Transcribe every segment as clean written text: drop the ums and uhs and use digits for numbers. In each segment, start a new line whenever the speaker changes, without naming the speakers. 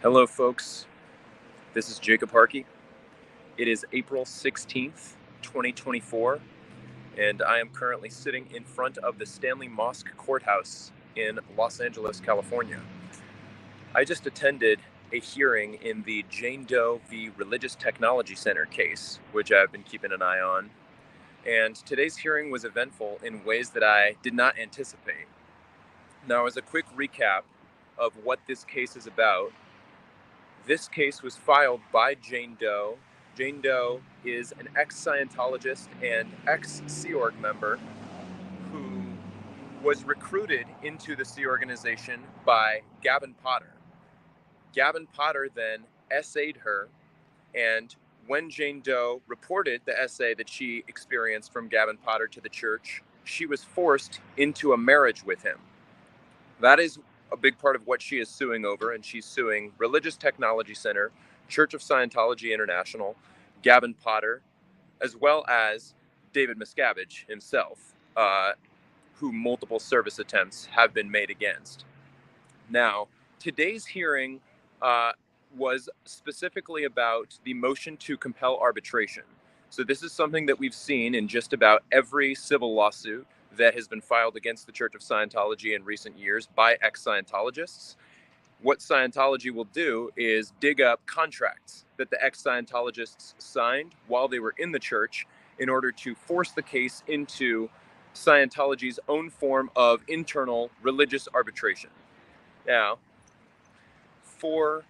Hello, folks. This is Jacob Harkey. It is April 16th, 2024, and I am currently sitting in front of the Stanley Mosque Courthouse in Los Angeles, California. I just attended a hearing in the Jane Doe v. Religious Technology Center case, which I've been keeping an eye on. And today's hearing was eventful in ways that I did not anticipate. Now, as a quick recap of what this case is about, this case was filed by Jane Doe. Jane Doe is an ex-Scientologist and ex-Sea Org member who was recruited into the Sea Organization by Gavin Potter. Gavin Potter then essayed her, and when Jane Doe reported the essay that she experienced from Gavin Potter to the church, she was forced into a marriage with him. That is a big part of what she is suing over, and she's suing Religious Technology Center, Church of Scientology International, Gavin Potter, as well as David Miscavige himself, who multiple service attempts have been made against. Now, today's hearing was specifically about the motion to compel arbitration. So this is something that we've seen in just about every civil lawsuit that has been filed against the Church of Scientology in recent years by ex-Scientologists. What Scientology will do is dig up contracts that the ex-Scientologists signed while they were in the church in order to force the case into Scientology's own form of internal religious arbitration. Now, for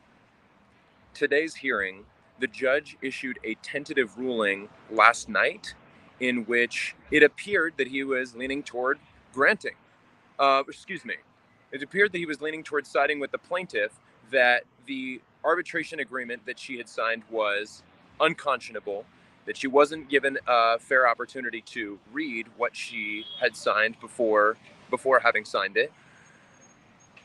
today's hearing, the judge issued a tentative ruling last night in which it appeared that he was leaning toward granting. It appeared that he was leaning toward siding with the plaintiff, that the arbitration agreement that she had signed was unconscionable, that she wasn't given a fair opportunity to read what she had signed before having signed it.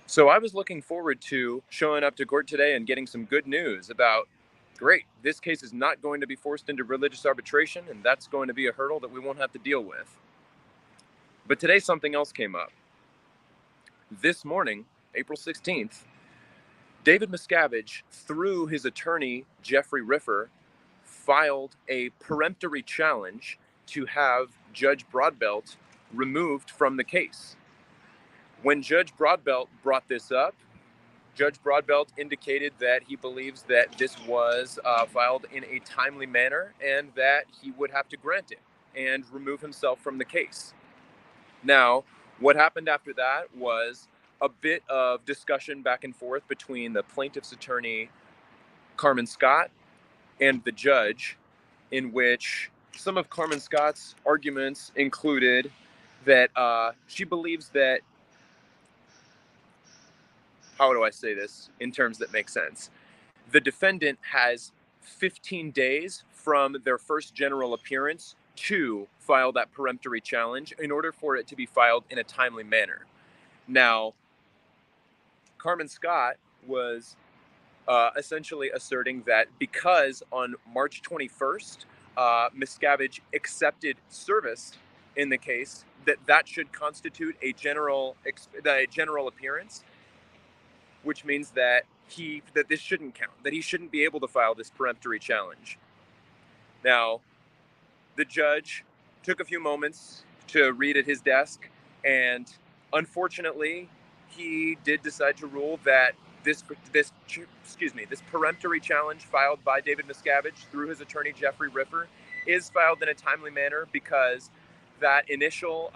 So I was looking forward to showing up to court today and getting some good news about, great, this case is not going to be forced into religious arbitration, and that's going to be a hurdle that we won't have to deal with. But today something else came up. This morning, April 16th, David Miscavige, through his attorney, Jeffrey Riffer, filed a peremptory challenge to have Judge Broadbelt removed from the case. When Judge Broadbelt brought this up, Judge Broadbelt indicated that he believes that this was filed in a timely manner and that he would have to grant it and remove himself from the case. Now, what happened after that was a bit of discussion back and forth between the plaintiff's attorney, Carmen Scott, and the judge, in which some of Carmen Scott's arguments included that she believes that, how do I say this in terms that make sense? The defendant has 15 days from their first general appearance to file that peremptory challenge in order for it to be filed in a timely manner. Now, Carmen Scott was essentially asserting that because on March 21st, Miscavige accepted service in the case, that should constitute a general appearance, which means that this shouldn't count, that he shouldn't be able to file this peremptory challenge. Now, the judge took a few moments to read at his desk, and unfortunately, he did decide to rule that this peremptory challenge filed by David Miscavige through his attorney Jeffrey Riffer is filed in a timely manner because that initial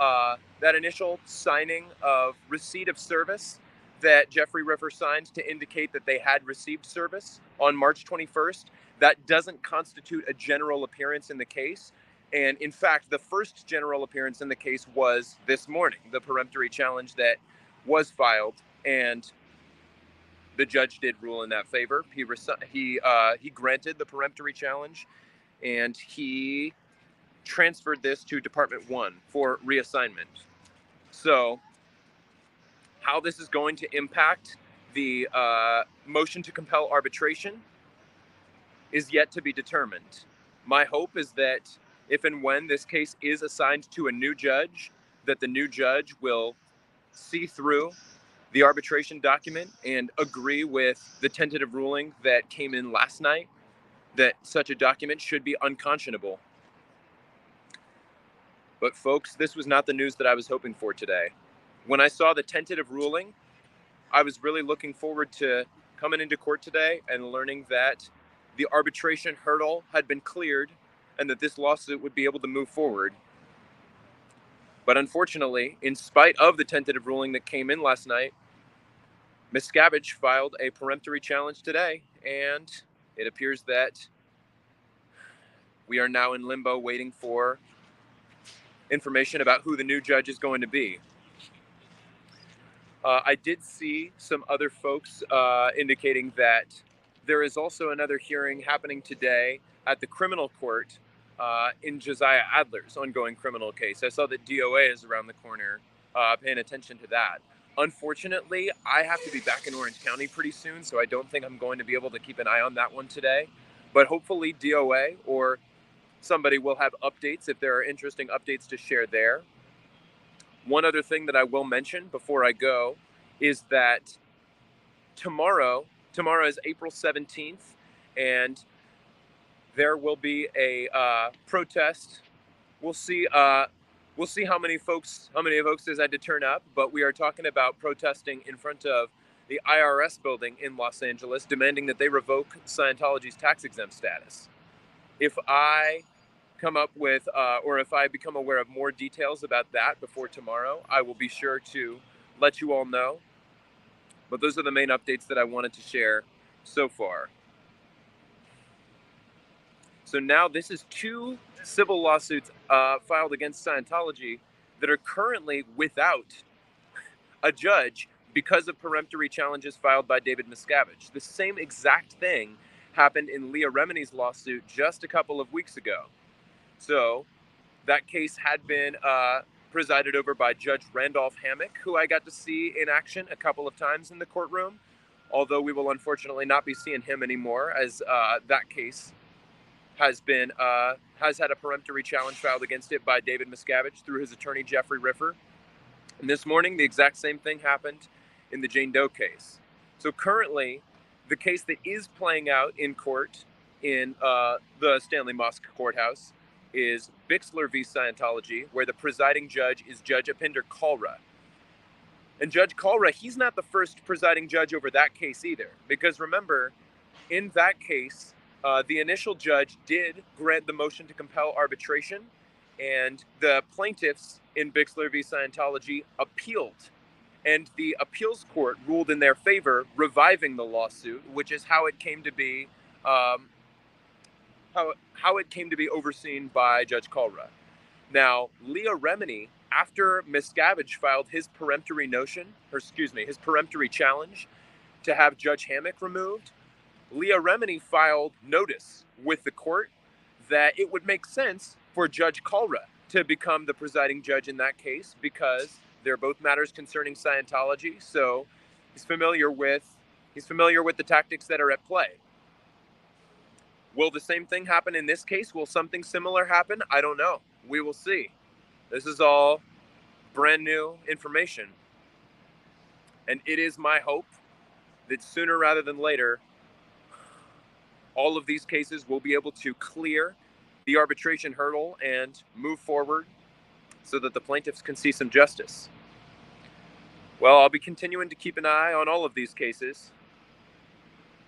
signing of receipt of service that Jeffrey Riffer signed to indicate that they had received service on March 21st, that doesn't constitute a general appearance in the case. And in fact, the first general appearance in the case was this morning, the peremptory challenge that was filed, and the judge did rule in that favor. He granted the peremptory challenge, and he transferred this to Department 1 for reassignment. So how this is going to impact the motion to compel arbitration is yet to be determined. My hope is that if and when this case is assigned to a new judge, that the new judge will see through the arbitration document and agree with the tentative ruling that came in last night that such a document should be unconscionable. But folks, this was not the news that I was hoping for today. When I saw the tentative ruling, I was really looking forward to coming into court today and learning that the arbitration hurdle had been cleared and that this lawsuit would be able to move forward. But unfortunately, in spite of the tentative ruling that came in last night, Miscavige filed a peremptory challenge today, and it appears that we are now in limbo waiting for information about who the new judge is going to be. I did see some other folks indicating that there is also another hearing happening today at the criminal court in Josiah Adler's ongoing criminal case. I saw that DOA is around the corner, paying attention to that. Unfortunately, I have to be back in Orange County pretty soon, so I don't think I'm going to be able to keep an eye on that one today. But hopefully DOA or somebody will have updates if there are interesting updates to share there. One other thing that I will mention before I go is that tomorrow is April 17th, and there will be a protest. We'll see how many folks decide to turn up, but we are talking about protesting in front of the IRS building in Los Angeles, demanding that they revoke Scientology's tax-exempt status. If I come up with, or if I become aware of more details about that before tomorrow, I will be sure to let you all know. But those are the main updates that I wanted to share so far. So now this is 2 civil lawsuits filed against Scientology that are currently without a judge because of peremptory challenges filed by David Miscavige. The same exact thing happened in Leah Remini's lawsuit just a couple of weeks ago. So that case had been presided over by Judge Randolph Hammock, who I got to see in action a couple of times in the courtroom, although we will unfortunately not be seeing him anymore, as that case has had a peremptory challenge filed against it by David Miscavige through his attorney, Jeffrey Riffer. And this morning, the exact same thing happened in the Jane Doe case. So currently, the case that is playing out in court in the Stanley Mosque Courthouse is Bixler v. Scientology, where the presiding judge is Judge Upinder Kalra. And Judge Kalra, he's not the first presiding judge over that case either, because remember, in that case, the initial judge did grant the motion to compel arbitration, and the plaintiffs in Bixler v. Scientology appealed. And the appeals court ruled in their favor, reviving the lawsuit, which is how it came to be how it came to be overseen by Judge Kalra. Now, Leah Remini, after Miscavige filed his peremptory challenge to have Judge Hammock removed, Leah Remini filed notice with the court that it would make sense for Judge Kalra to become the presiding judge in that case because they're both matters concerning Scientology. So he's familiar with the tactics that are at play. Will the same thing happen in this case? Will something similar happen? I don't know. We will see. This is all brand new information. And it is my hope that sooner rather than later, all of these cases will be able to clear the arbitration hurdle and move forward so that the plaintiffs can see some justice. Well, I'll be continuing to keep an eye on all of these cases.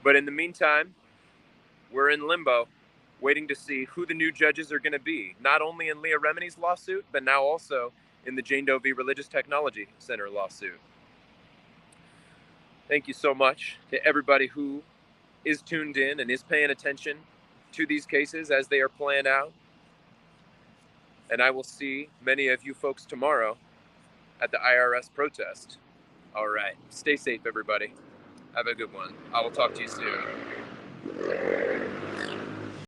But in the meantime, we're in limbo, waiting to see who the new judges are going to be, not only in Leah Remini's lawsuit, but now also in the Jane Doe v. Religious Technology Center lawsuit. Thank you so much to everybody who is tuned in and is paying attention to these cases as they are playing out. And I will see many of you folks tomorrow at the IRS protest. All right. Stay safe, everybody. Have a good one. I will talk to you soon.